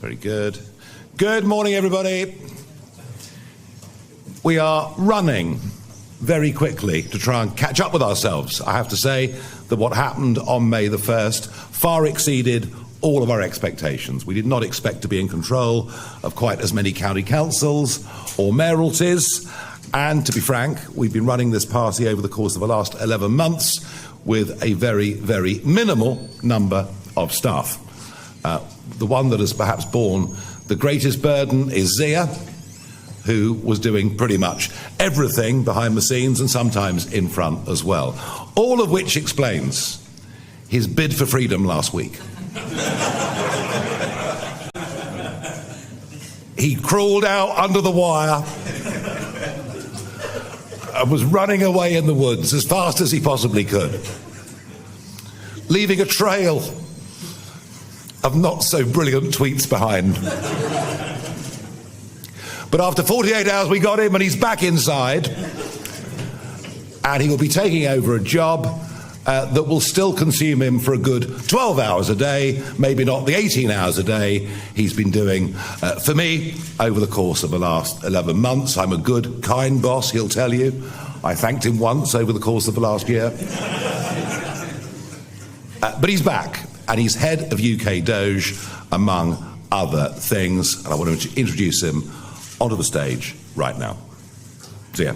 Very good. Good morning, everybody. We are running very quickly to try and catch up with ourselves. I have to say that what happened on May the 1st far exceeded all of our expectations. We did not expect to be in control of quite as many county councils or mayoralties. And to be frank, we've been running this party over the course of the last 11 months with a very, very minimal number of staff. The one that has perhaps borne the greatest burden is Zia, who was doing pretty much everything behind the scenes and sometimes in front as well. All of which explains his bid for freedom last week. He crawled out under the wire and was running away in the woods as fast as he possibly could, leaving a trail of not so brilliant tweets behind. But after 48 hours we got him and he's back inside, and he will be taking over a job that will still consume him for a good 12 hours a day, maybe not the 18 hours a day he's been doing for me over the course of the last 11 months. I'm a good, kind boss, he'll tell you. I thanked him once over the course of the last year. But he's back, and he's head of UK Doge, among other things. And I want to introduce him onto the stage right now. Zia.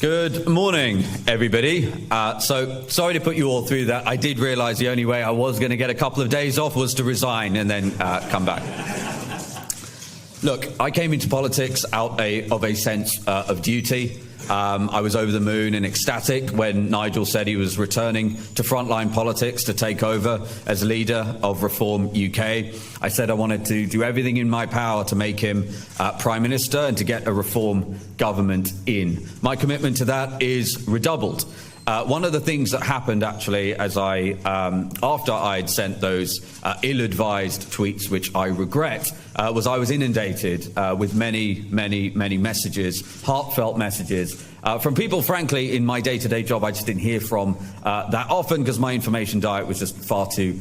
Good morning, everybody. So sorry to put you all through that. I did realise the only way I was going to get a couple of days off was to resign and then come back. Look, I came into politics out of a sense of duty. I was over the moon and ecstatic when Nigel said he was returning to frontline politics to take over as leader of Reform UK. I said I wanted to do everything in my power to make him Prime Minister and to get a Reform government in. My commitment to that is redoubled. One of the things that happened, actually, as after I'd sent those ill-advised tweets, which I regret, was I was inundated with many messages, heartfelt messages, from people, frankly, in my day-to-day job I just didn't hear from that often because my information diet was just far too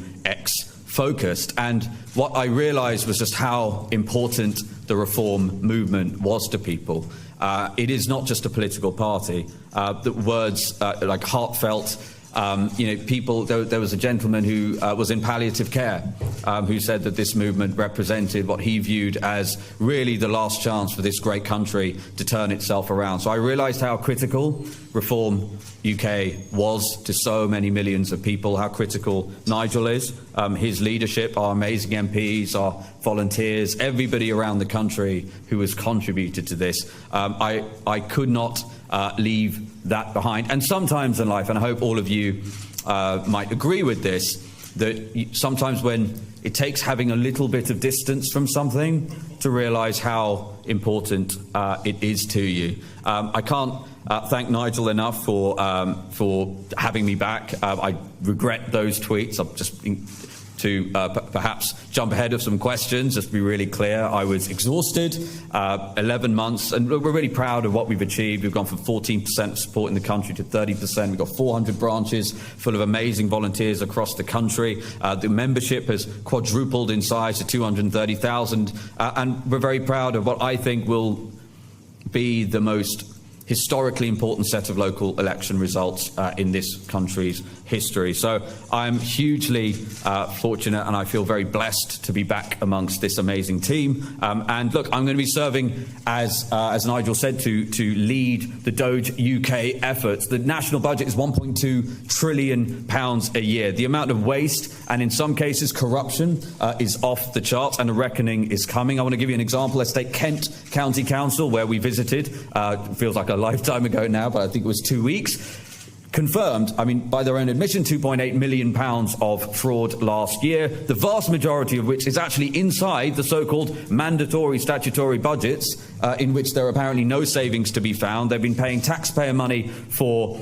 focused. And what I realised was just how important the Reform movement was to people. It is not just a political party. The words like heartfelt, people. There was a gentleman who was in palliative care who said that this movement represented what he viewed as really the last chance for this great country to turn itself around. So I realised how critical Reform UK was to so many millions of people, how critical Nigel is, his leadership, our amazing MPs, our volunteers, everybody around the country who has contributed to this. I could not leave that behind. And sometimes in life, and I hope all of you might agree with this, that sometimes when it takes having a little bit of distance from something to realise how important it is to you. I can't thank Nigel enough for having me back. I regret those tweets. I'm just to perhaps jump ahead of some questions, just to be really clear. I was exhausted, 11 months, and we're really proud of what we've achieved. We've gone from 14% of support in the country to 30%. We've got 400 branches full of amazing volunteers across the country. The membership has quadrupled in size to 230,000, and we're very proud of what I think will be the most historically important set of local election results in this country's history. So I'm hugely fortunate, and I feel very blessed to be back amongst this amazing team. And look, I'm going to be serving, as Nigel said, to lead the Doge UK efforts. The national budget is £1.2 trillion a year. The amount of waste and, in some cases, corruption is off the charts, and a reckoning is coming. I want to give you an example. Let's take Kent County Council, where we visited. Feels like a lifetime ago now, but I think it was 2 weeks. Confirmed, by their own admission, £2.8 million of fraud last year, the vast majority of which is actually inside the so-called mandatory statutory budgets, in which there are apparently no savings to be found. They've been paying taxpayer money for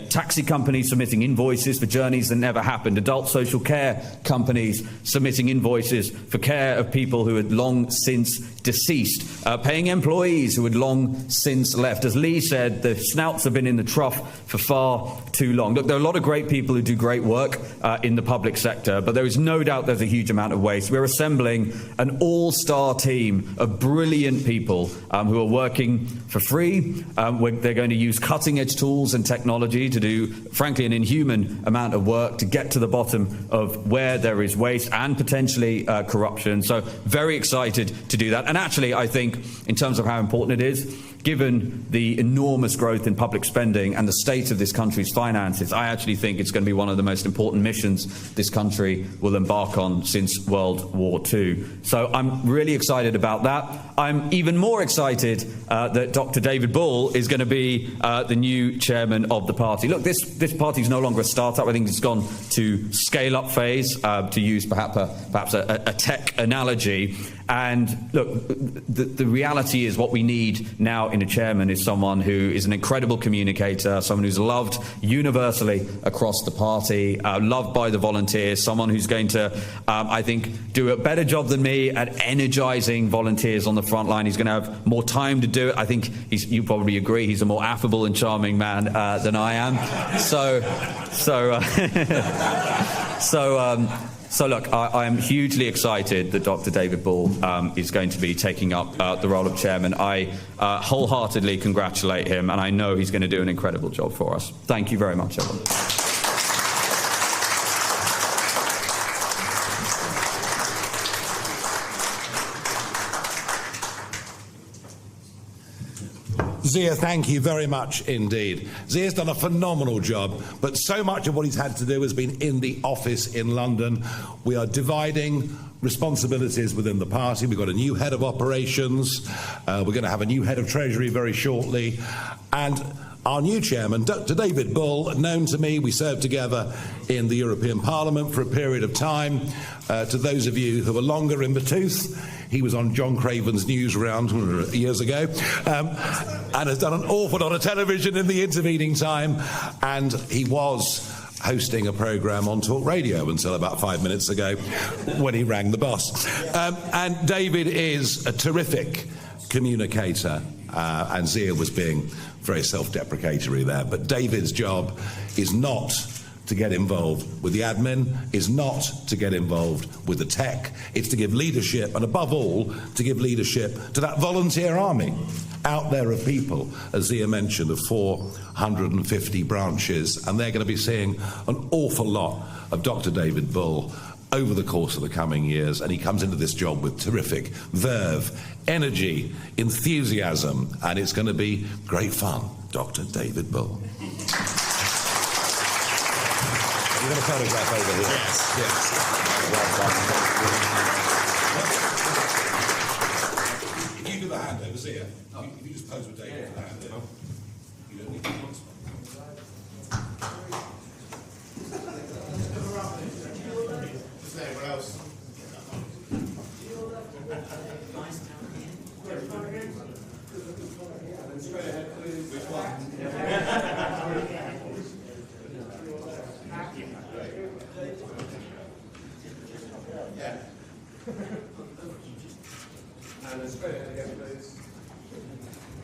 taxi companies submitting invoices for journeys that never happened, adult social care companies submitting invoices for care of people who had long since deceased, paying employees who had long since left. As Lee said, the snouts have been in the trough for far too long. Look, there are a lot of great people who do great work in the public sector, but there is no doubt there's a huge amount of waste. We're assembling an all-star team of brilliant people who are working for free. They're going to use cutting-edge tools and technology to do, frankly, an inhuman amount of work to get to the bottom of where there is waste and potentially corruption. So very excited to do that. And actually, I think, in terms of how important it is, given the enormous growth in public spending and the state of this country's finances, I actually think it's going to be one of the most important missions this country will embark on since World War II. So I'm really excited about that. I'm even more excited that Dr. David Bull is going to be the new chairman of the party. Look, this party is no longer a startup. I think it's gone to scale-up phase, to use perhaps a tech analogy. And look, the reality is what we need now in a chairman is someone who is an incredible communicator, someone who's loved universally across the party, loved by the volunteers, someone who's going to, I think, do a better job than me at energising volunteers on the front line. He's going to have more time to do it. I think you probably agree he's a more affable and charming man than I am. So look, I am hugely excited that Dr. David Bull is going to be taking up the role of chairman. I wholeheartedly congratulate him, and I know he's going to do an incredible job for us. Thank you very much, everyone. Zia, thank you very much indeed. Zia's done a phenomenal job, but so much of what he's had to do has been in the office in London. We are dividing responsibilities within the party. We've got a new head of operations. We're going to have a new head of treasury very shortly. And our new chairman, Dr. David Bull, known to me, we served together in the European Parliament for a period of time. To those of you who are longer in the tooth, he was on John Craven's news round years ago, and has done an awful lot of television in the intervening time. And he was hosting a programme on Talk Radio until about 5 minutes ago when he rang the boss. And David is a terrific communicator, and Zia was being very self-deprecatory there. But David's job is not to get involved with the admin, is not to get involved with the tech. It's to give leadership, and above all, to give leadership to that volunteer army out there of people, as Zia mentioned, of 450 branches, and they're going to be seeing an awful lot of Dr. David Bull over the course of the coming years, and he comes into this job with terrific verve, energy, enthusiasm, and it's going to be great fun. Dr. David Bull. You're going to photograph over here. Yes. If you do the hand over, Zia, if you just pose with David for the hand over, you don't need to do Where else? Which one? Yeah. And then straight ahead again, please.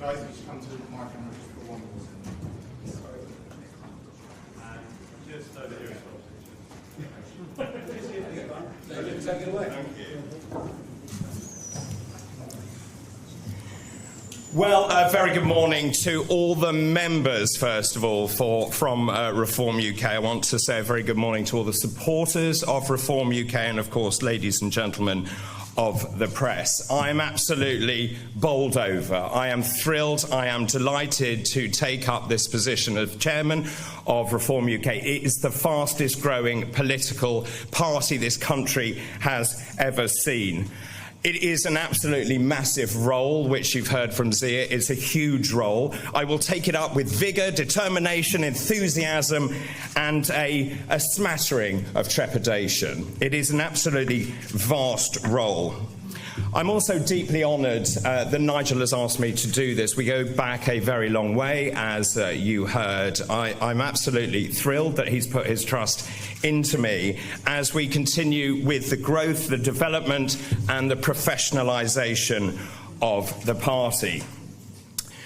Guys, you should come to my camera just for one more. And just over here as well. Take it away. Thank you. Well, very good morning to all the members, first of all, from Reform UK. I want to say a very good morning to all the supporters of Reform UK and, of course, ladies and gentlemen of the press. I am absolutely bowled over. I am thrilled. I am delighted to take up this position as chairman of Reform UK. It is the fastest growing political party this country has ever seen. It is an absolutely massive role, which you've heard from Zia. It's a huge role. I will take it up with vigour, determination, enthusiasm, and a smattering of trepidation. It is an absolutely vast role. I'm also deeply honoured that Nigel has asked me to do this. We go back a very long way, as you heard. I'm absolutely thrilled that he's put his trust into me as we continue with the growth, the development and the professionalisation of the party.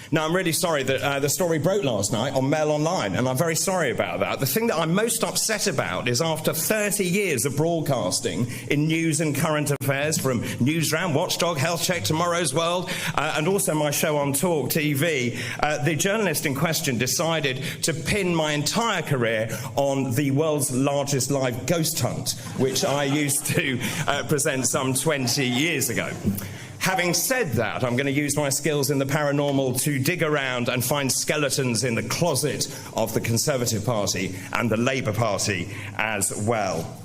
Now, I'm really sorry that the story broke last night on Mail Online, and I'm very sorry about that. The thing that I'm most upset about is after 30 years of broadcasting in news and current affairs, from Newsround, Watchdog, Health Check, Tomorrow's World, and also my show on Talk TV, the journalist in question decided to pin my entire career on the world's largest live ghost hunt, which I used to present some 20 years ago. Having said that, I'm going to use my skills in the paranormal to dig around and find skeletons in the closet of the Conservative Party and the Labour Party as well.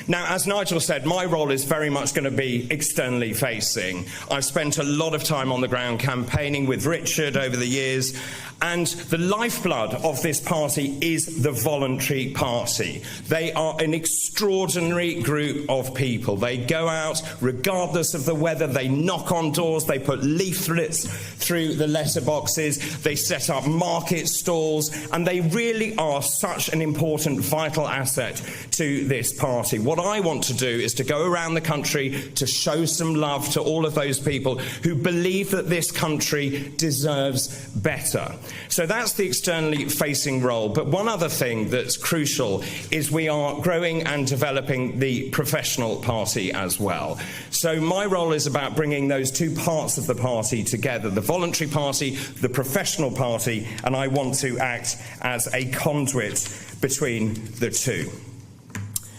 Now, as Nigel said, my role is very much going to be externally facing. I've spent a lot of time on the ground campaigning with Richard over the years, and the lifeblood of this party is the voluntary party. They are an extraordinary group of people. They go out regardless of the weather, they knock on doors, they put leaflets through the letterboxes, they set up market stalls, and they really are such an important, vital asset to this party. What I want to do is to go around the country to show some love to all of those people who believe that this country deserves better. So that's the externally facing role. But one other thing that's crucial is we are growing and developing the professional party as well. So my role is about bringing those two parts of the party together, the voluntary party, the professional party, and I want to act as a conduit between the two.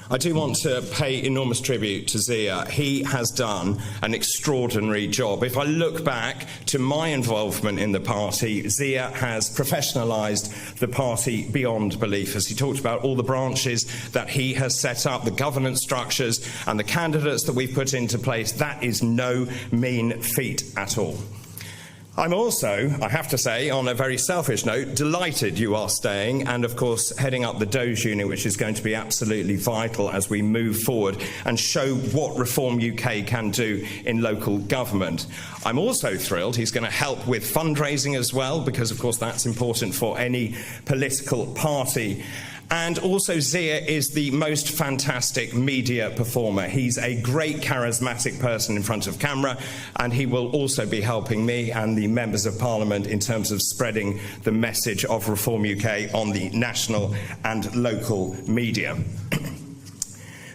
I do want to pay enormous tribute to Zia. He has done an extraordinary job. If I look back to my involvement in the party, Zia has professionalised the party beyond belief. As he talked about all the branches that he has set up, the governance structures and the candidates that we've put into place, that is no mean feat at all. I'm also, I have to say, on a very selfish note, delighted you are staying and, of course, heading up the Doge unit, which is going to be absolutely vital as we move forward and show what Reform UK can do in local government. I'm also thrilled he's going to help with fundraising as well, because, of course, that's important for any political party. And also, Zia is the most fantastic media performer. He's a great charismatic person in front of camera, and he will also be helping me and the members of Parliament in terms of spreading the message of Reform UK on the national and local media.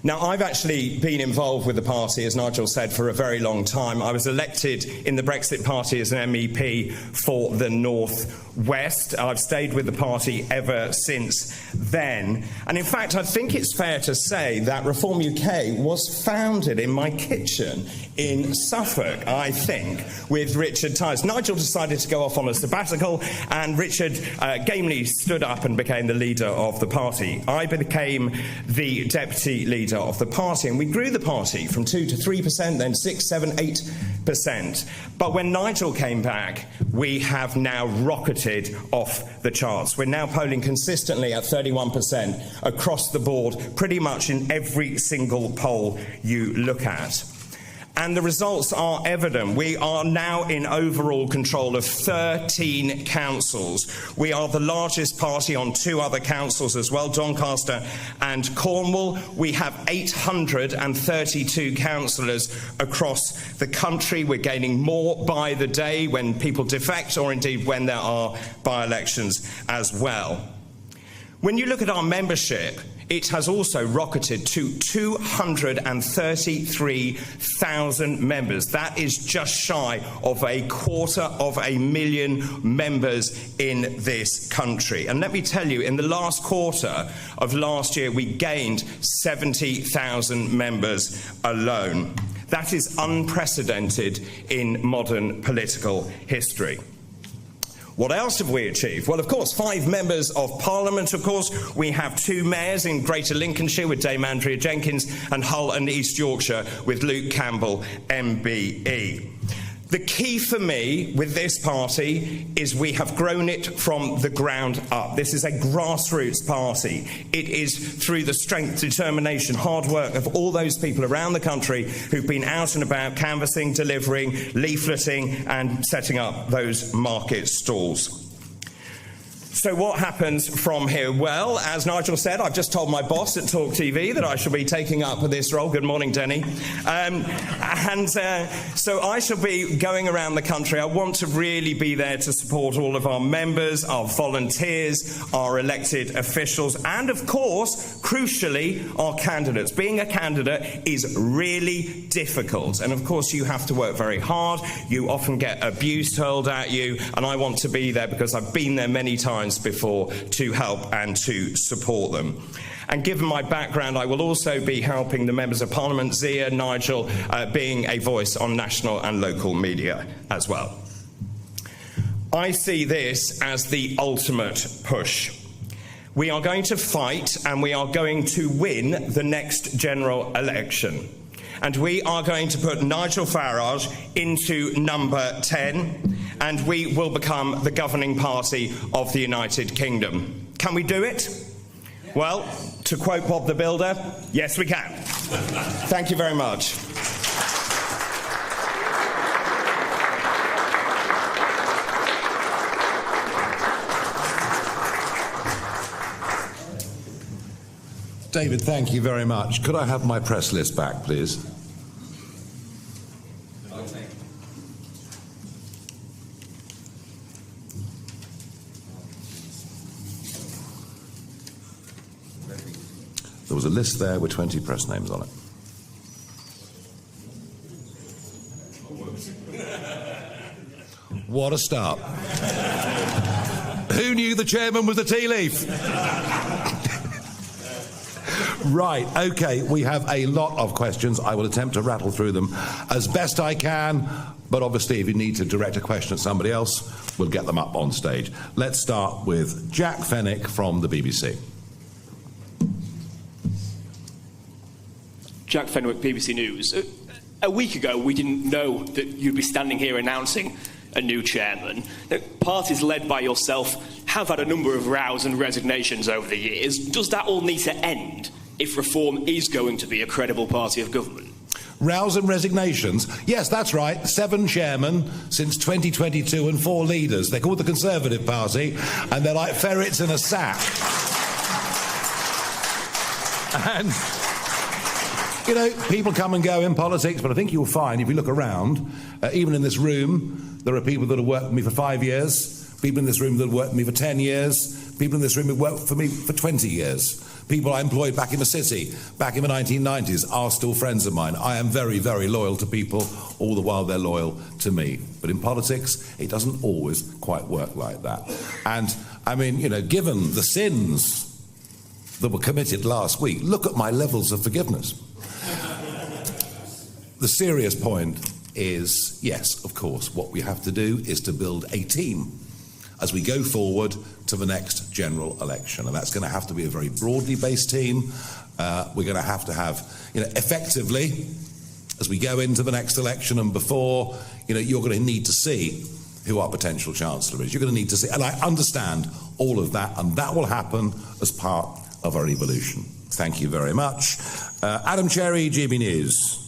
Now, I've actually been involved with the party, as Nigel said, for a very long time. I was elected in the Brexit Party as an MEP for the North West. I've stayed with the party ever since then. And in fact, I think it's fair to say that Reform UK was founded in my kitchen in Suffolk, I think, with Richard Tyers. Nigel decided to go off on a sabbatical, and Richard gamely stood up and became the leader of the party. I became the deputy leader of the party, and we grew the party from 2 to 3%, then 6, 7, 8%. But when Nigel came back, we have now rocketed off the charts. We're now polling consistently at 31% across the board, pretty much in every single poll you look at. And the results are evident. We are now in overall control of 13 councils. We are the largest party on 2 other councils as well, Doncaster and Cornwall. We have 832 councillors across the country. We're gaining more by the day when people defect, or indeed when there are by-elections as well. When you look at our membership, it has also rocketed to 233,000 members. That is just shy of 250,000 members in this country. And let me tell you, in the last quarter of last year, we gained 70,000 members alone. That is unprecedented in modern political history. What else have we achieved? Well, of course, 5 members of Parliament, of course. We have 2 mayors in Greater Lincolnshire with Dame Andrea Jenkins, and Hull and East Yorkshire with Luke Campbell, MBE. The key for me with this party is we have grown it from the ground up. This is a grassroots party. It is through the strength, determination, hard work of all those people around the country who've been out and about canvassing, delivering, leafleting and setting up those market stalls. So what happens from here? Well, as Nigel said, I've just told my boss at Talk TV that I shall be taking up this role. Good morning, Denny. So I shall be going around the country. I want to really be there to support all of our members, our volunteers, our elected officials, and of course, crucially, our candidates. Being a candidate is really difficult. And of course, you have to work very hard. You often get abuse hurled at you. And I want to be there because I've been there many times before to help and to support them. And given my background, I will also be helping the members of Parliament, Zia, Nigel, being a voice on national and local media as well. I see this as the ultimate push. We are going to fight and we are going to win the next general election. And we are going to put Nigel Farage into number 10, and we will become the governing party of the United Kingdom. Can we do it? Well, to quote Bob the Builder, yes we can. Thank you very much. David, thank you very much. Could I have my press list back, please? There was a list there with 20 press names on it. What a start. Who knew the chairman was a tea leaf? Right, okay, we have a lot of questions. I will attempt to rattle through them as best I can, but obviously if you need to direct a question at somebody else, we'll get them up on stage. Let's start with Jack Fenwick from the BBC. Jack Fenwick, BBC News. A week ago, we didn't know that you'd be standing here announcing a new chairman. Now, parties led by yourself have had a number of rows and resignations over the years. Does that all need to end if Reform is going to be a credible party of government? Rows and resignations? Yes, that's right. 7 chairmen since 2022 and 4 leaders. They're called the Conservative Party, and they're like ferrets in a sack. And, you know, people come and go in politics, but I think you'll find, if you look around, even in this room, there are people that have worked with me for 5 years, people in this room that have worked with me for 10 years, people in this room who worked for me for 20 years. People I employed back in the city, back in the 1990s, are still friends of mine. I am very, very loyal to people, all the while they're loyal to me. But in politics, it doesn't always quite work like that. And, I mean, you know, given the sins that were committed last week, look at my levels of forgiveness. The serious point is, yes, of course, what we have to do is to build a team as we go forward to the next general election. And that's going to have to be a very broadly based team. We're going to have, you know, effectively, as we go into the next election and before, you know, you're going to need to see who our potential Chancellor is. You're going to need to see, and I understand all of that, and that will happen as part of our evolution. Thank you very much. Adam Cherry, GB News.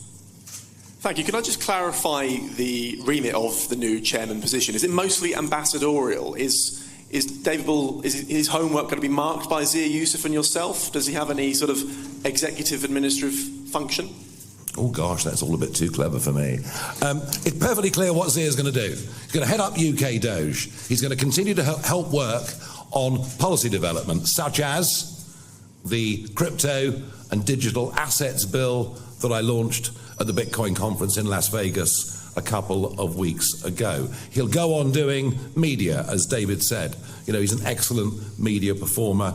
Thank you. Can I just clarify the remit of the new chairman position? Is it mostly ambassadorial? Is David Bull, is his homework going to be marked by Zia Yusuf and yourself? Does he have any sort of executive administrative function? Oh gosh, that's all a bit too clever for me. It's perfectly clear what Zia's going to do. He's going to head up UK Doge. He's going to continue to help work on policy development, such as the crypto and digital assets bill that I launched at the Bitcoin conference in Las Vegas a couple of weeks ago. He'll go on doing media, as David said. He's an excellent media performer,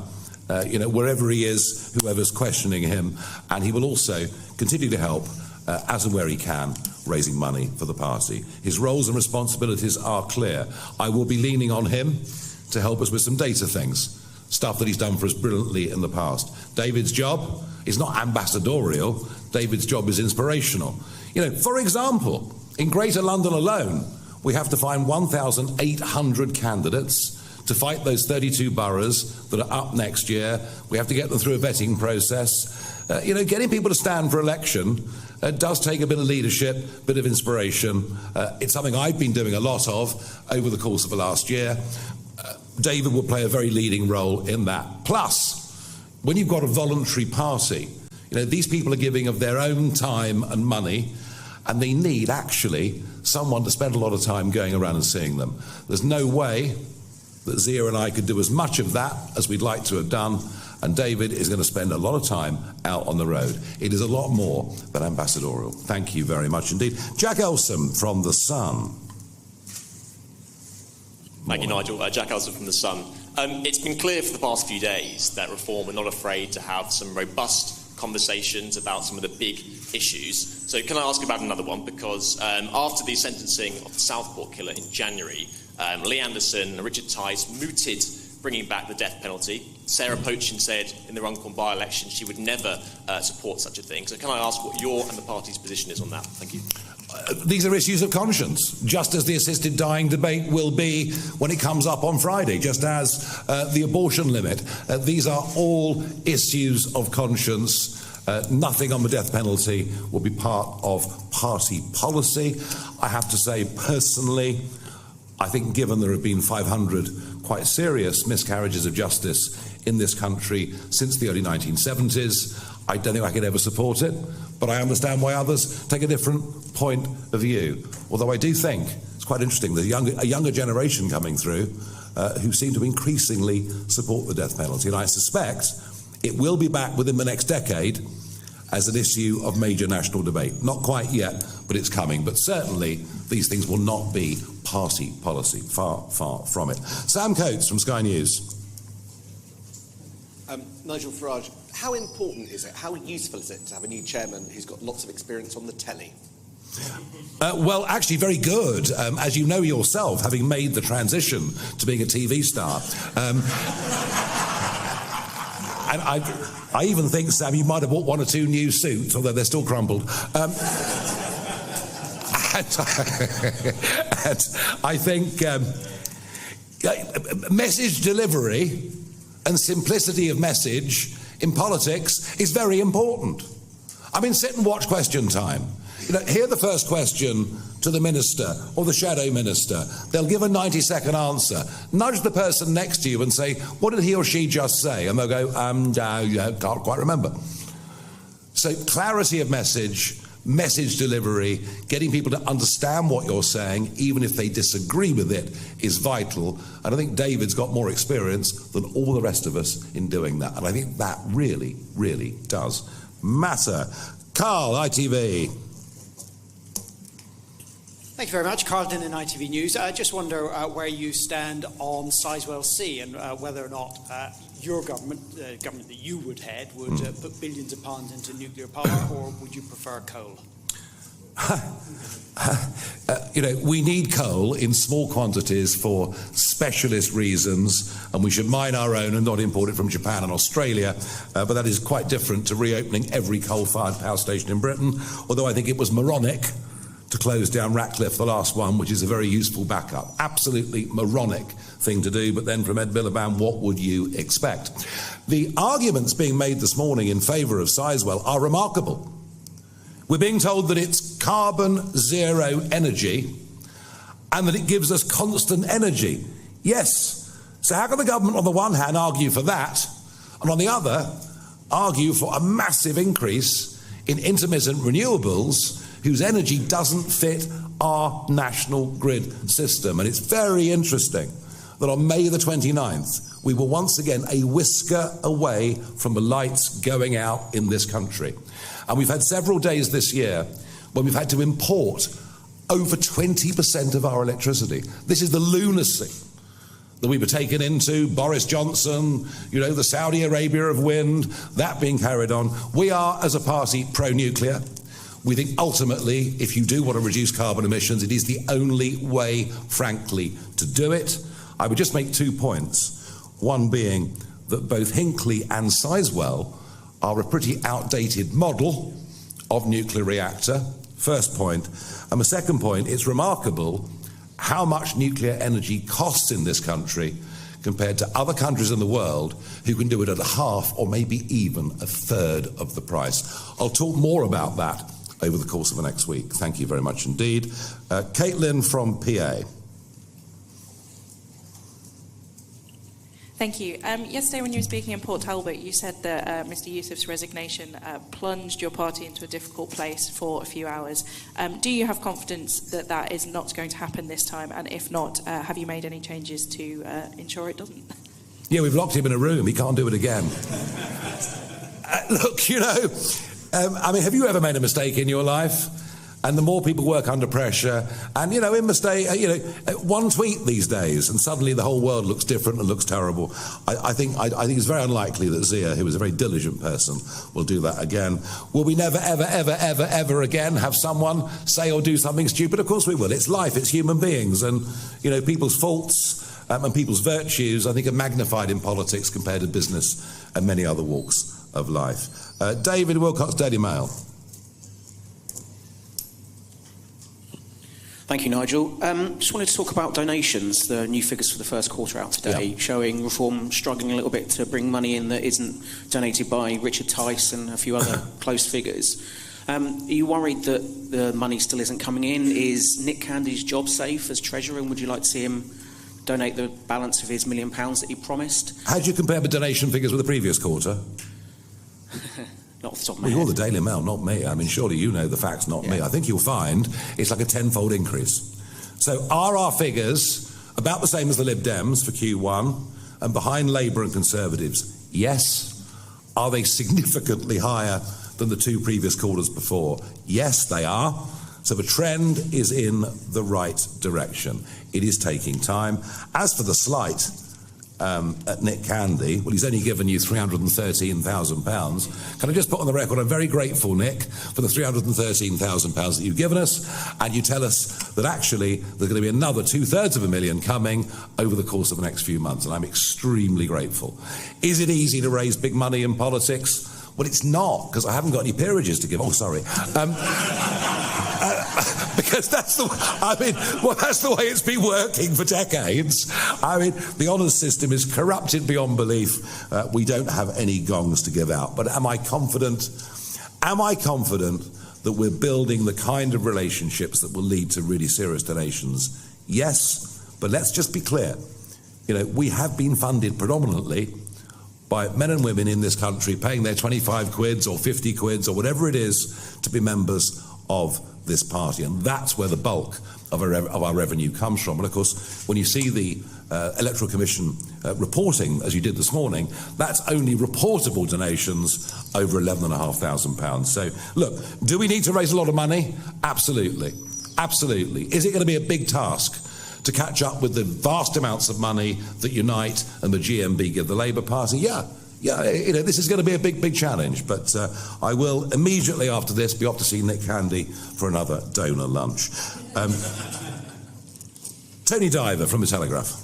wherever he is, whoever's questioning him, and he will also continue to help, as and where he can, raising money for the party. His roles and responsibilities are clear. I will be leaning on him to help us with some data things, stuff that he's done for us brilliantly in the past. David's job is not ambassadorial. David's job is inspirational. For example, in Greater London alone, we have to find 1,800 candidates to fight those 32 boroughs that are up next year. We have to get them through a vetting process. Getting people to stand for election does take a bit of leadership, a bit of inspiration. It's something I've been doing a lot of over the course of the last year. David will play a very leading role in that. Plus, when you've got a voluntary party, these people are giving of their own time and money, and they need, actually, someone to spend a lot of time going around and seeing them. There's no way that Zia and I could do as much of that as we'd like to have done, and David is going to spend a lot of time out on the road. It is a lot more than ambassadorial. Thank you very much indeed. Jack Elsom from The Sun. Thank you, Nigel. Jack Elsom from The Sun. It's been clear for the past few days that Reform are not afraid to have some robust conversations about some of the big issues. So can I ask about another one? Because after the sentencing of the Southport killer in January, Lee Anderson and Richard Tice mooted bringing back the death penalty. Sarah Pochin said in the Runcorn by-election she would never support such a thing. So can I ask what your and the party's position is on that? Thank you. These are issues of conscience, just as the assisted dying debate will be when it comes up on Friday, just as the abortion limit. These are all issues of conscience. Nothing on the death penalty will be part of party policy. I have to say, personally, I think given there have been 500 quite serious miscarriages of justice in this country since the early 1970s, I don't think I could ever support it, but I understand why others take a different point of view. Although I do think it's quite interesting, there's a younger generation coming through who seem to increasingly support the death penalty, and I suspect it will be back within the next decade as an issue of major national debate. Not quite yet, but it's coming. But certainly these things will not be party policy, far, far from it. Sam Coates from Sky News. Nigel Farage, how important is it, how useful is it to have a new chairman who's got lots of experience on the telly? Well, actually very good, as you know yourself, having made the transition to being a TV star. And I even think, Sam, you might have bought one or two new suits, although they're still crumpled. And I think message delivery and simplicity of message in politics is very important. I mean, sit and watch Question Time. Hear the first question to the minister or the shadow minister. They'll give a 90-second answer. Nudge the person next to you and say, what did he or she just say? And they'll go, can't quite remember. So clarity of message, message delivery, getting people to understand what you're saying, even if they disagree with it, is vital. And I think David's got more experience than all the rest of us in doing that. And I think that really, really does matter. Carl, ITV. Thank you very much. Carl Dinn in ITV News. I just wonder where you stand on Sizewell C and whether or not your government, the government that you would head, would put billions of pounds into nuclear power, or would you prefer coal? We need coal in small quantities for specialist reasons, and we should mine our own and not import it from Japan and Australia. But that is quite different to reopening every coal-fired power station in Britain, although I think it was moronic to close down Ratcliffe, the last one, which is a very useful backup. Absolutely moronic thing to do, but then from Ed Miliband, what would you expect? The arguments being made this morning in favour of Sizewell are remarkable. We're being told that it's carbon zero energy and that it gives us constant energy. Yes. So how can the government on the one hand argue for that and on the other argue for a massive increase in intermittent renewables whose energy doesn't fit our national grid system? And it's very interesting. that on May the 29th, we were once again a whisker away from the lights going out in this country. And we've had several days this year when we've had to import over 20% of our electricity. This is the lunacy that we were taken into. Boris Johnson, the Saudi Arabia of wind, that being carried on. We are, as a party, pro-nuclear. We think ultimately, if you do want to reduce carbon emissions, it is the only way, frankly, to do it. I would just make 2 points. One being that both Hinkley and Sizewell are a pretty outdated model of nuclear reactor. First point. And the second point, it's remarkable how much nuclear energy costs in this country compared to other countries in the world who can do it at a half or maybe even a third of the price. I'll talk more about that over the course of the next week. Thank you very much indeed. Caitlin from PA. Thank you. Yesterday when you were speaking in Port Talbot, you said that Mr Yusuf's resignation plunged your party into a difficult place for a few hours. Do you have confidence that that is not going to happen this time? And if not, have you made any changes to ensure it doesn't? Yeah, we've locked him in a room. He can't do it again. Look, have you ever made a mistake in your life? And the more people work under pressure, and in mistake, one tweet these days, and suddenly the whole world looks different and looks terrible. I think it's very unlikely that Zia, who is a very diligent person, will do that again. Will we never, ever, ever, ever, ever again have someone say or do something stupid? Of course we will. It's life. It's human beings, and people's faults and people's virtues, I think, are magnified in politics compared to business and many other walks of life. David Wilcox, Daily Mail. Thank you, Nigel. Just wanted to talk about donations. The new figures for the first quarter out today, showing Reform struggling a little bit to bring money in that isn't donated by Richard Tice and a few other close figures. Are you worried that the money still isn't coming in? Is Nick Candy's job safe as Treasurer, and would you like to see him donate the balance of his £1 million that he promised? How do you compare the donation figures with the previous quarter? Not off the top of my head. You're the Daily Mail, not me. I mean, surely you know the facts, not me. I think you'll find it's like a tenfold increase. So are our figures about the same as the Lib Dems for Q1 and behind Labour and Conservatives? Yes. Are they significantly higher than the two previous quarters before? Yes, they are. So the trend is in the right direction. It is taking time. As for the slight at Nick Candy, well, he's only given you £313,000. Can I just put on the record, I'm very grateful, Nick, for the £313,000 that you've given us, and you tell us that actually there's going to be another 2/3 coming over the course of the next few months, and I'm extremely grateful. Is it easy to raise big money in politics? Well, it's not, because I haven't got any peerages to give. Oh, sorry. Because that's the way it's been working for decades. I mean, the honours system is corrupted beyond belief. We don't have any gongs to give out. But am I confident? Am I confident that we're building the kind of relationships that will lead to really serious donations? Yes, but let's just be clear. We have been funded predominantly by men and women in this country paying their 25 quids or 50 quids or whatever it is to be members of this party, and that's where the bulk of our revenue comes from. And of course, when you see the Electoral Commission reporting, as you did this morning, that's only reportable donations over £11,500. So, look, do we need to raise a lot of money? Absolutely. Absolutely. Is it going to be a big task to catch up with the vast amounts of money that Unite and the GMB give the Labour Party? Yeah, this is going to be a big challenge, but I will immediately after this be off to see Nick Candy for another donor lunch. Tony Diver from The Telegraph.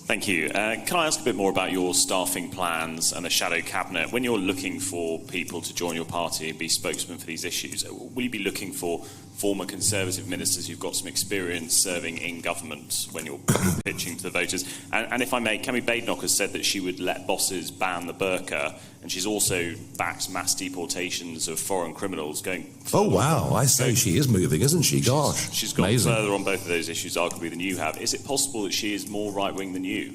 Thank you. Can I ask a bit more about your staffing plans and the shadow cabinet? When you're looking for people to join your party and be spokesmen for these issues, will you be looking for former Conservative ministers who've got some experience serving in government when you're pitching to the voters? And if I may, Kemi Badenoch has said that she would let bosses ban the burqa, and she's also backed mass deportations of foreign criminals going forward. Oh, wow. I say she is moving, isn't she? Gosh. She's gone amazing. Further on both of those issues, arguably, than you have. Is it possible that she is more right-wing than you?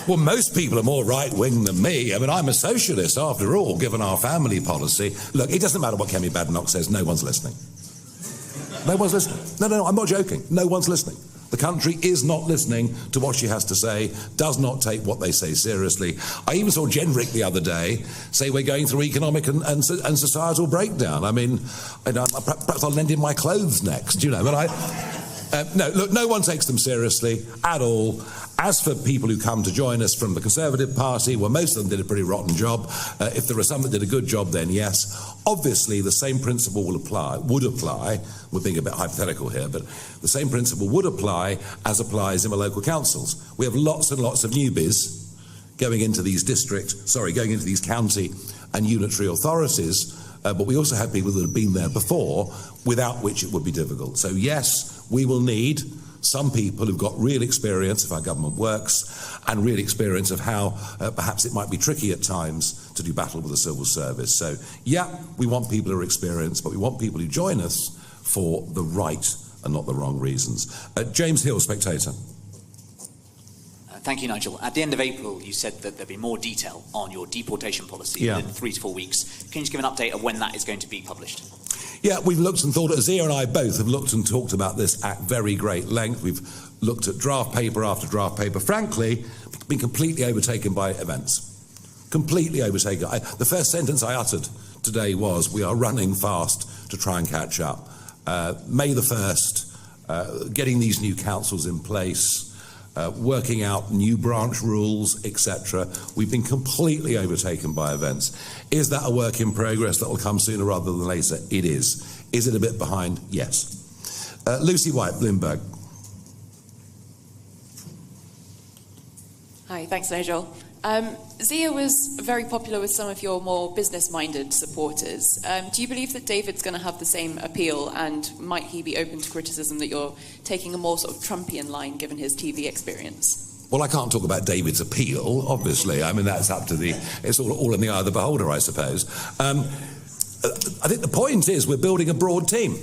Well, most people are more right-wing than me. I mean, I'm a socialist, after all, given our family policy. Look, it doesn't matter what Kemi Badenoch says. No one's listening. No one's listening. No, I'm not joking. No one's listening. The country is not listening to what she has to say, does not take what they say seriously. I even saw Jenrick the other day say we're going through economic and societal breakdown. I mean, perhaps I'll lend him my clothes next, you know. But no, look, no one takes them seriously at all. As for people who come to join us from the Conservative Party, well, most of them did a pretty rotten job. If there are some that did a good job, then yes. Obviously, the same principle would apply, we're being a bit hypothetical here, but the same principle would apply as applies in the local councils. We have lots and lots of newbies going into these county and unitary authorities, but we also have people that have been there before, without which it would be difficult. So yes, we will need some people who've got real experience of how government works and real experience of how perhaps it might be tricky at times to do battle with the civil service. So yeah, we want people who are experienced, but we want people who join us for the right and not the wrong reasons. James Hill, Spectator. Thank you, Nigel. At the end of April, you said that there'd be more detail on your deportation policy within 3 to 4 weeks. Can you just give an update of when that is going to be published? Yeah, we've looked and thought, Zia and I both have looked and talked about this at very great length. We've looked at draft paper after draft paper. Frankly, been completely overtaken by events. Completely overtaken. The first sentence I uttered today was, we are running fast to try and catch up. May the 1st, getting these new councils in place, working out new branch rules, etc. We've been completely overtaken by events. Is that a work in progress that will come sooner rather than later? It is. Is it a bit behind? Yes. Lucy White, Bloomberg. Hi, thanks, Nigel. Zia was very popular with some of your more business-minded supporters. Do you believe that David's going to have the same appeal, and might he be open to criticism that you're taking a more sort of Trumpian line given his TV experience? Well, I can't talk about David's appeal, obviously. I mean, that's up to it's all in the eye of the beholder, I suppose. I think the point is we're building a broad team.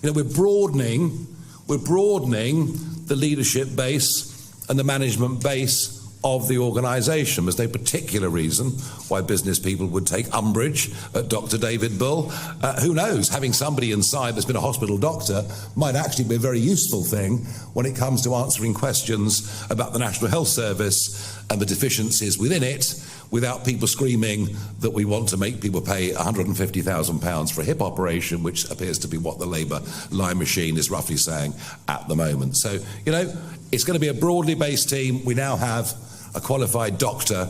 You know, we're broadening the leadership base and the management base of the organisation. There's no particular reason why business people would take umbrage at Dr. David Bull. Who knows? Having somebody inside that's been a hospital doctor might actually be a very useful thing when it comes to answering questions about the National Health Service and the deficiencies within it, without people screaming that we want to make people pay £150,000 for a hip operation, which appears to be what the Labour line machine is roughly saying at the moment. So, you know, it's going to be a broadly based team. We now have a qualified doctor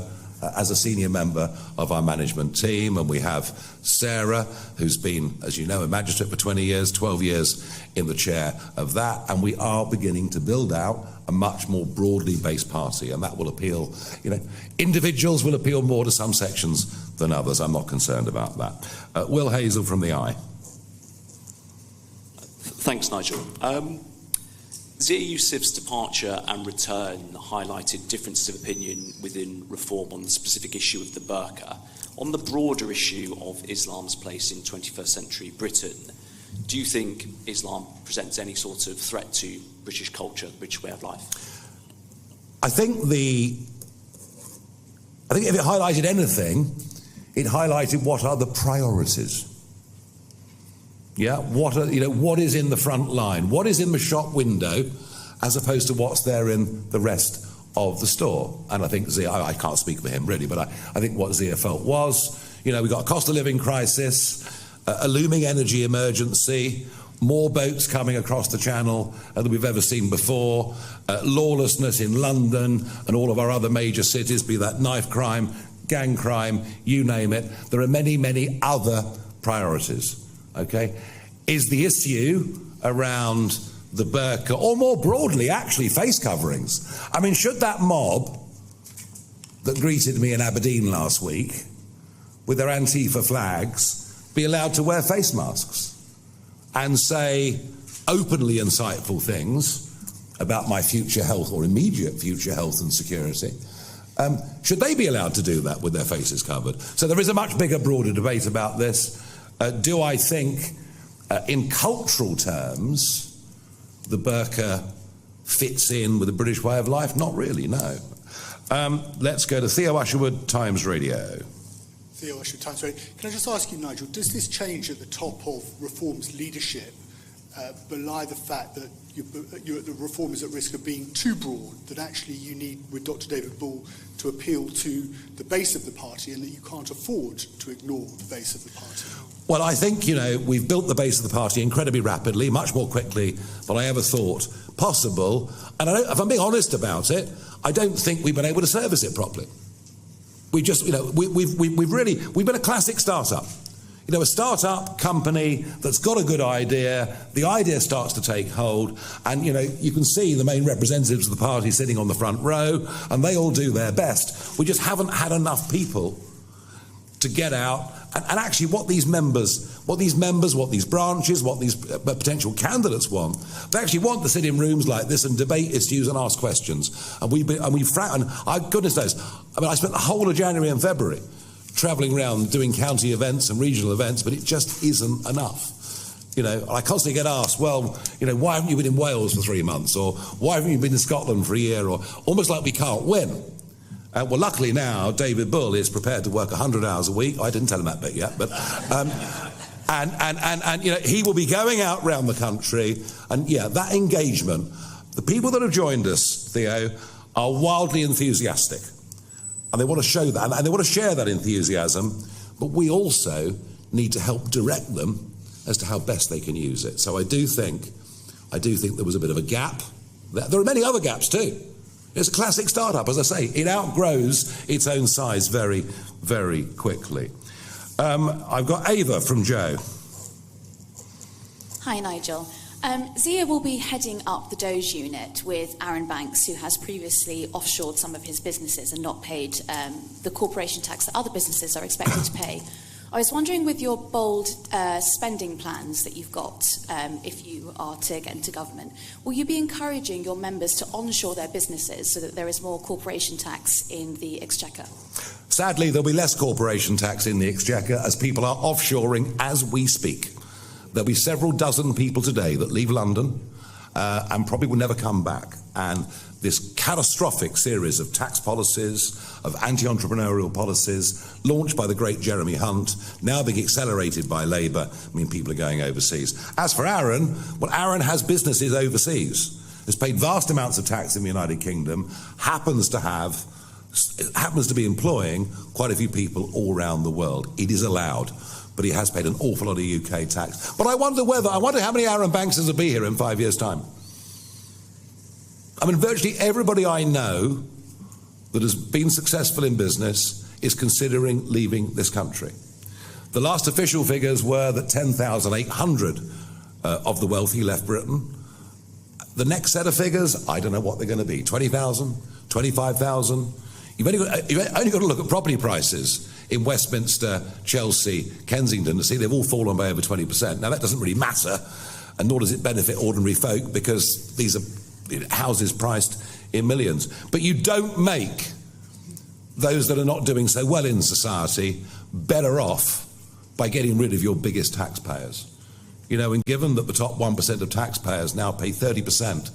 as a senior member of our management team, and we have Sarah, who's been, as you know, a magistrate for 20 years, 12 years in the chair of that, and we are beginning to build out a much more broadly based party, and that will appeal, you know, individuals will appeal more to some sections than others. I'm not concerned about that. Will Hazel from the Eye. Thanks, Nigel. Zia Yusuf's departure and return highlighted differences of opinion within Reform on the specific issue of the burqa. On the broader issue of Islam's place in 21st century Britain, do you think Islam presents any sort of threat to British culture, British way of life? I think if it highlighted anything, it highlighted what are the priorities. Yeah, what is in the front line? What is in the shop window as opposed to what's there in the rest of the store? And I think Zia, I can't speak for him really, but I think what Zia felt was, you know, we've got a cost of living crisis, a looming energy emergency, more boats coming across the channel than we've ever seen before, lawlessness in London and all of our other major cities, be that knife crime, gang crime, you name it. There are many, many other priorities. Okay, is the issue around the burqa, or more broadly, actually, face coverings? I mean, should that mob that greeted me in Aberdeen last week with their Antifa flags be allowed to wear face masks and say openly insightful things about my future health or immediate future health and security? Should they be allowed to do that with their faces covered? So there is a much bigger, broader debate about this. Do I think, in cultural terms, the burqa fits in with the British way of life? Not really, no. Let's go to Theo Usherwood, Times Radio. Theo Usherwood, Times Radio. Can I just ask you, Nigel, does this change at the top of Reform's leadership belie the fact that the reform is at risk of being too broad, that actually you need, with Dr. David Bull, to appeal to the base of the party, and that you can't afford to ignore the base of the party? Well, I think, we've built the base of the party incredibly rapidly, much more quickly than I ever thought possible. And if I'm being honest about it, I don't think we've been able to service it properly. We just, we've been a classic startup. A start-up company that's got a good idea, the idea starts to take hold, and, you can see the main representatives of the party sitting on the front row, and they all do their best. We just haven't had enough people to get out, and actually what these members, what these branches, what these potential candidates want, they actually want to sit in rooms like this and debate issues and ask questions. And goodness knows, I spent the whole of January and February travelling around doing county events and regional events, but it just isn't enough. I constantly get asked, well, why haven't you been in Wales for 3 months? Or why haven't you been in Scotland for a year? Or almost like we can't win. Well, luckily now, David Bull is prepared to work 100 hours a week. I didn't tell him that bit yet, but... and he will be going out around the country, and that engagement, the people that have joined us, Theo, are wildly enthusiastic. And they want to show that, and they want to share that enthusiasm, but we also need to help direct them as to how best they can use it. So I do think there was a bit of a gap. There are many other gaps too. It's a classic startup, as I say. It outgrows its own size very, very quickly. I've got Ava from Joe. Hi, Nigel. Zia will be heading up the Doge unit with Aaron Banks, who has previously offshored some of his businesses and not paid the corporation tax that other businesses are expected to pay. I was wondering, with your bold spending plans that you've got, if you are to get into government, will you be encouraging your members to onshore their businesses so that there is more corporation tax in the Exchequer? Sadly, there'll be less corporation tax in the Exchequer as people are offshoring as we speak. There'll be several dozen people today that leave London and probably will never come back. And this catastrophic series of tax policies, of anti-entrepreneurial policies, launched by the great Jeremy Hunt, now being accelerated by Labour, people are going overseas. As for Aaron, well, Aaron has businesses overseas, has paid vast amounts of tax in the United Kingdom, happens to be employing quite a few people all around the world. It is allowed. But he has paid an awful lot of UK tax. But I wonder how many Aaron Bankses will be here in 5 years' time. Virtually everybody I know that has been successful in business is considering leaving this country. The last official figures were that 10,800 of the wealthy left Britain. The next set of figures, I don't know what they're going to be. 20,000, 25,000. You've only got to look at property prices in Westminster, Chelsea, Kensington to see they've all fallen by over 20%. Now, that doesn't really matter, and nor does it benefit ordinary folk, because these are houses priced in millions. But you don't make those that are not doing so well in society better off by getting rid of your biggest taxpayers. And given that the top 1% of taxpayers now pay 30%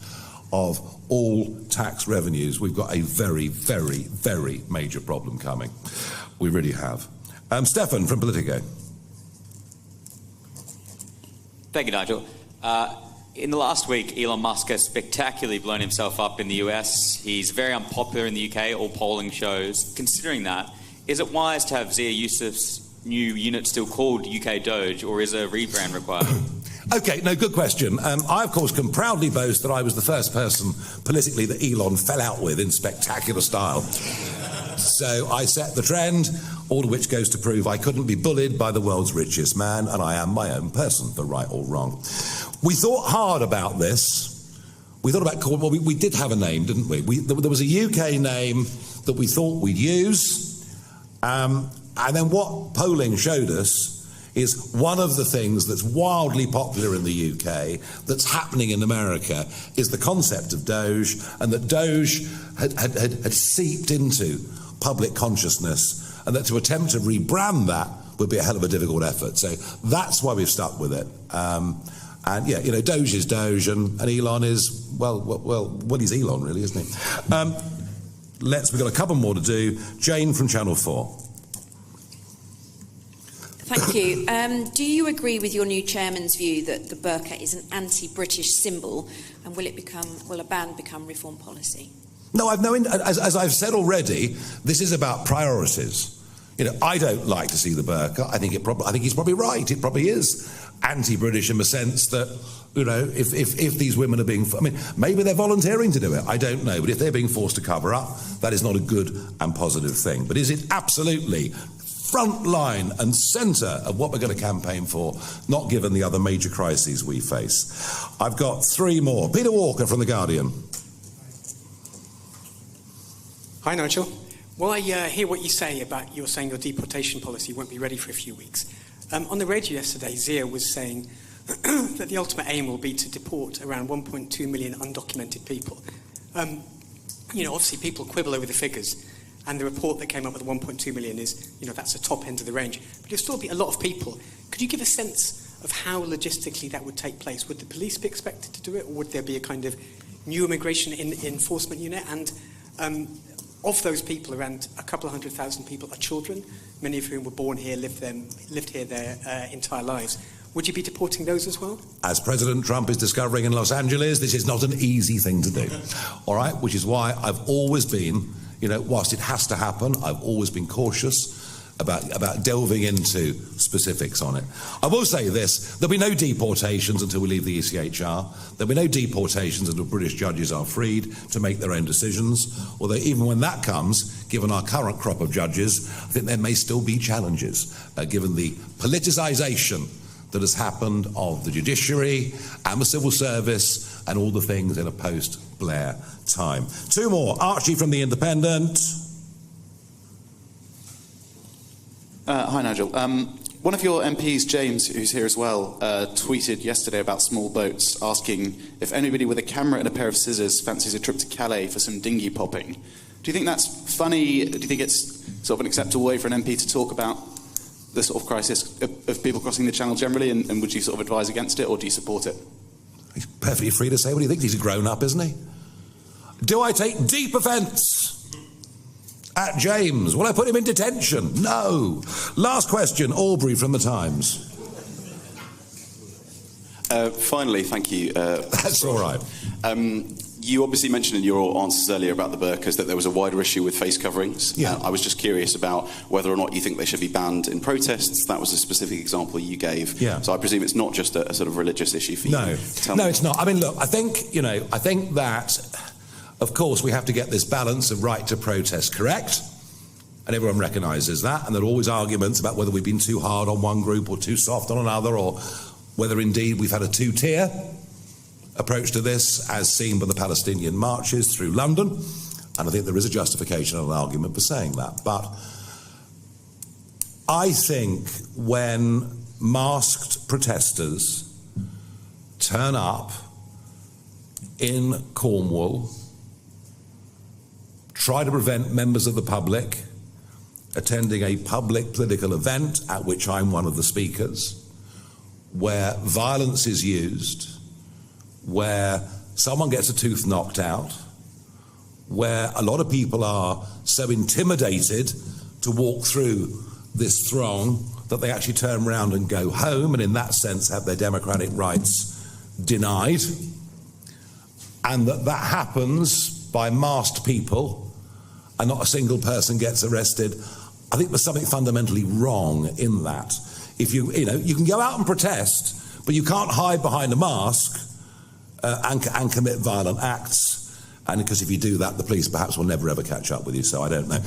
of all tax revenues, we've got a very, very, very major problem coming. We really have. Stefan from Politico. Thank you, Nigel. In the last week, Elon Musk has spectacularly blown himself up in the US. He's very unpopular in the UK, all polling shows. Considering that, is it wise to have Zia Yusuf's new unit still called UK Doge, or is a rebrand required? Okay, no, good question. I, of course, can proudly boast that I was the first person politically that Elon fell out with in spectacular style. So I set the trend, all of which goes to prove I couldn't be bullied by the world's richest man, and I am my own person, for right or wrong. We thought hard about this. We thought about calling, well, we did have a name, didn't we? There was a UK name that we thought we'd use, and then what polling showed us is one of the things that's wildly popular in the UK, that's happening in America, is the concept of Doge, and that Doge had seeped into public consciousness, and that to attempt to rebrand that would be a hell of a difficult effort. So that's why we've stuck with it. And yeah, Doge is Doge, and Elon is, well, he's Elon really, isn't he? We've got a couple more to do. Jane from Channel 4. Thank you. Do you agree with your new chairman's view that the burqa is an anti-British symbol, and will a ban become reform policy? No, as I've said already, this is about priorities. I don't like to see the burqa. I think he's probably right. It probably is anti-British in the sense that, if these women are being, maybe they're volunteering to do it. I don't know. But if they're being forced to cover up, that is not a good and positive thing. But is it absolutely front line and centre of what we're going to campaign for, not given the other major crises we face? I've got three more. Peter Walker from The Guardian. Hi, Nigel. Well, I hear what you say about you're saying your deportation policy won't be ready for a few weeks. On the radio yesterday, Zia was saying that the ultimate aim will be to deport around 1.2 million undocumented people. Obviously people quibble over the figures, and the report that came up with the 1.2 million is, that's the top end of the range. But there'll still be a lot of people. Could you give a sense of how logistically that would take place? Would the police be expected to do it, or would there be a kind of new immigration enforcement unit? And of those people, around a couple of 100,000 people are children, many of whom were born here, lived here their entire lives. Would you be deporting those as well? As President Trump is discovering in Los Angeles, this is not an easy thing to do. All right? Which is why I've always been, whilst it has to happen, I've always been cautious about delving into specifics on it. I will say this, there'll be no deportations until we leave the ECHR. There'll be no deportations until British judges are freed to make their own decisions. Although even when that comes, given our current crop of judges, I think there may still be challenges, given the politicisation that has happened of the judiciary and the civil service and all the things in a post-Blair time. Two more. Archie from The Independent. Hi, Nigel. One of your MPs, James, who's here as well, tweeted yesterday about small boats, asking if anybody with a camera and a pair of scissors fancies a trip to Calais for some dinghy popping. Do you think that's funny? Do you think it's sort of an acceptable way for an MP to talk about the sort of crisis of people crossing the Channel generally, and would you sort of advise against it, or do you support it? He's perfectly free to say what he thinks. He's a grown-up, isn't he? Do I take deep offence at James? Will I put him in detention? No. Last question, Aubrey from The Times. Finally, thank you. That's all right. You obviously mentioned in your answers earlier about the burqas that there was a wider issue with face coverings. Yeah. I was just curious about whether or not you think they should be banned in protests. That was a specific example you gave. Yeah. So I presume it's not just a sort of religious issue for you. No, it's not. I mean, look, I think that, of course, we have to get this balance of right to protest correct. And everyone recognises that. And there are always arguments about whether we've been too hard on one group or too soft on another, or whether indeed we've had a two-tier approach to this, as seen by the Palestinian marches through London. And I think there is a justification and an argument for saying that. But I think when masked protesters turn up in Cornwall, try to prevent members of the public attending a public political event at which I'm one of the speakers, where violence is used, where someone gets a tooth knocked out, where a lot of people are so intimidated to walk through this throng that they actually turn around and go home, and in that sense have their democratic rights denied, and that happens by masked people and not a single person gets arrested. I think there's something fundamentally wrong in that. If you can go out and protest, but you can't hide behind a mask and commit violent acts. And because if you do that, the police perhaps will never ever catch up with you. So I don't know.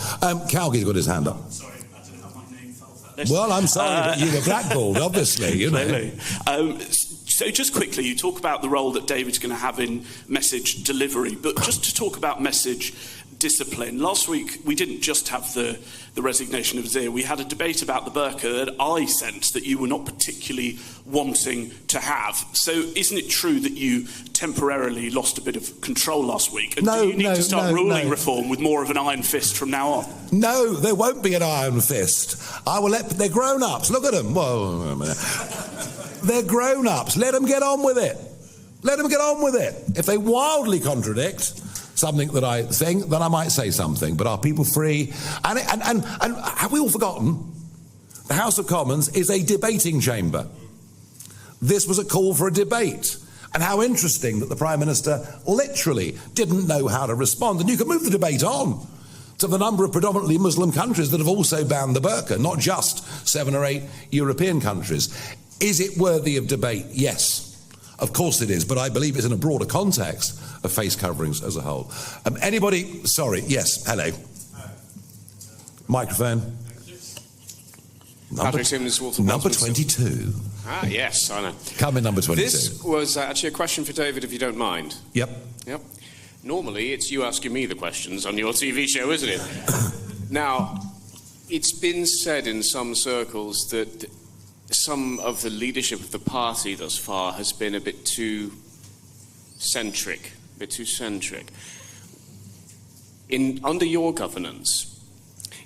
Calgie's got his hand up. Sorry, I didn't have my name felt that list. Well, I'm sorry, but you were blackballed, obviously. You know. So just quickly, you talk about the role that David's going to have in message delivery, but just to talk about message discipline. Last week, we didn't just have the resignation of Zia. We had a debate about the burqa that I sensed that you were not particularly wanting to have. So isn't it true that you temporarily lost a bit of control last week? And do you need to start ruling reform with more of an iron fist from now on? No, there won't be an iron fist. They're grown-ups. Look at them. Whoa, they're grown-ups. Let them get on with it. Let them get on with it. If they wildly contradict something that I think, then I might say something. But are people free? And have we all forgotten The House of Commons is a debating chamber. This was a call for a debate. And how interesting that the Prime Minister literally didn't know how to respond. And you can move the debate on to the number of predominantly Muslim countries that have also banned the burqa, not just 7 or 8 European countries. Is it worthy of debate? Yes. Of course it is, but I believe it's in a broader context of face coverings as a whole. Anybody? Sorry, yes, hello. Microphone. Patrick Simmons, Waltham. Number 22. Ah, yes, I know. Come in, number 22. This was actually a question for David, if you don't mind. Yep. Normally, it's you asking me the questions on your TV show, isn't it? Now, it's been said in some circles that some of the leadership of the party thus far has been a bit too centric. Under your governance,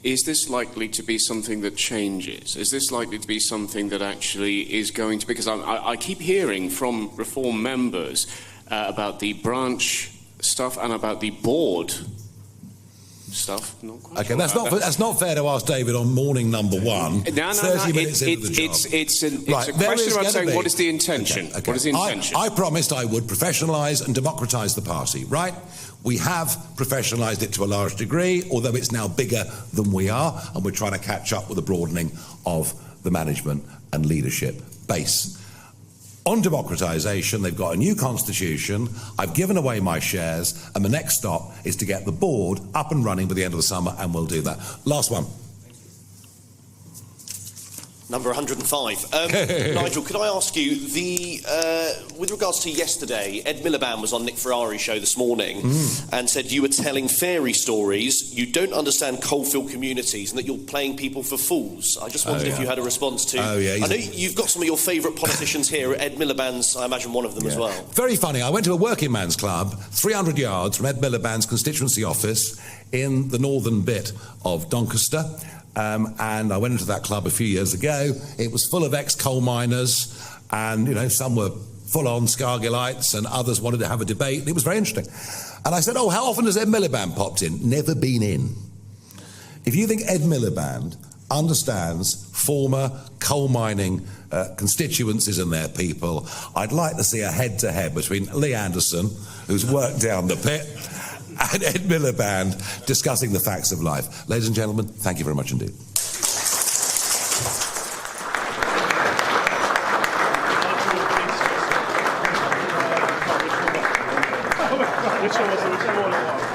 is this likely to be something that changes? Is this likely to be something that actually is going to... Because I keep hearing from Reform members about the branch stuff and about the board stuff. Okay, that's not fair to ask David on morning number 1. 30 minutes into the job. It's a question about saying what is the intention. Okay. What is the intention? I promised I would professionalise and democratise the party, right? We have professionalised it to a large degree, although it's now bigger than we are, and we're trying to catch up with the broadening of the management and leadership base. On democratisation, they've got a new constitution. I've given away my shares, and the next stop is to get the board up and running by the end of the summer, and we'll do that. Last one. Number 105. Nigel, could I ask you, with regards to yesterday, Ed Miliband was on Nick Ferrari's show this morning and said you were telling fairy stories, you don't understand coalfield communities, and that you're playing people for fools. I just wondered if you had a response to... I know you've got some of your favourite politicians here. Ed Miliband's, I imagine, one of them as well. Very funny. I went to a working man's club 300 yards from Ed Miliband's constituency office in the northern bit of Doncaster. And I went into that club a few years ago. It was full of ex-coal miners, and, some were full-on Scargillites, and others wanted to have a debate. It was very interesting. And I said, how often has Ed Miliband popped in? Never been in. If you think Ed Miliband understands former coal mining constituencies and their people, I'd like to see a head-to-head between Lee Anderson, who's worked down the pit, and Ed Miliband discussing the facts of life. Ladies and gentlemen, thank you very much indeed. Which one was it?